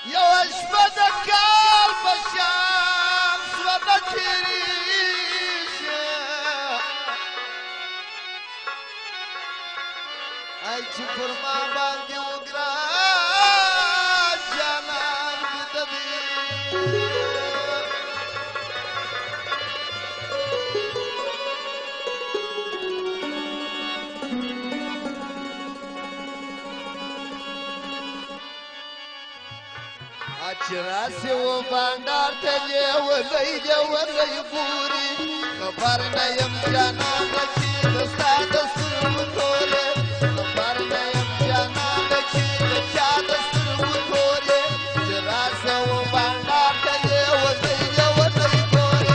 يا اشبدك البشام صدق ريشه اي شكر ما باندي وقرا جانان بدبي اچراسي و باندار تجي ولي بوري خبرنا يم جانان چی دستا دستور متوري خبرنا يم جانان چی دچا دستور متوري اچراسي و باندار تجي ولي بوري ولي بوري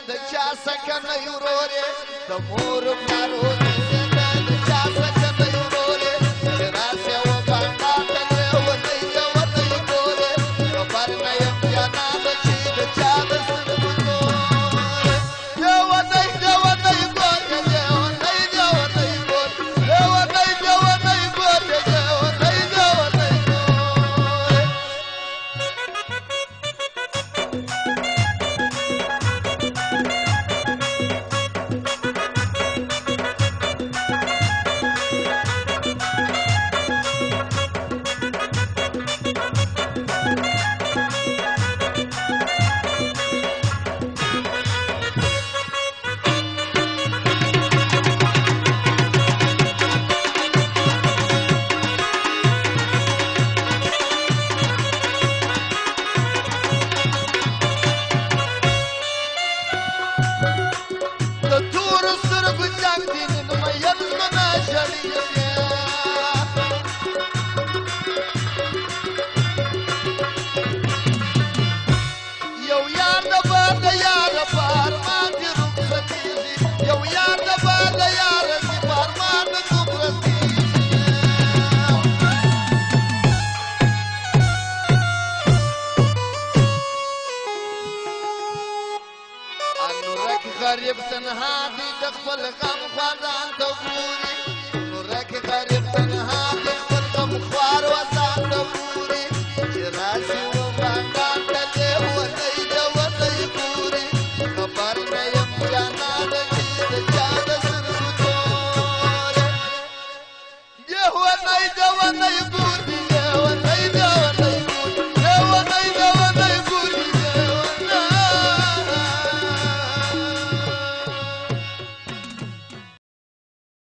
د چا سکنه ورورې د مور پلارو زنده د چا سکنه ورورې چې راسې و بانډار ته لیونۍ لیونۍ ګورې خبر نه یم جانانه چې د چا د سترګو تورې لیونۍ لیونۍ ګورې لیونۍ لیونۍ ګورې لیونۍ لیونۍ ګورې لیونۍ لیونۍ غریب تنها دی د خپل غم خوازان ته ګوري نورک غریب تنها دی خپل غم خوار وزان ته ګوري چې راشي و بانډار ته لیونۍ لیونۍ ګوري خبر نه یم جانانه چې د چا د سترګو تورې لیونۍ لیونۍ ګوري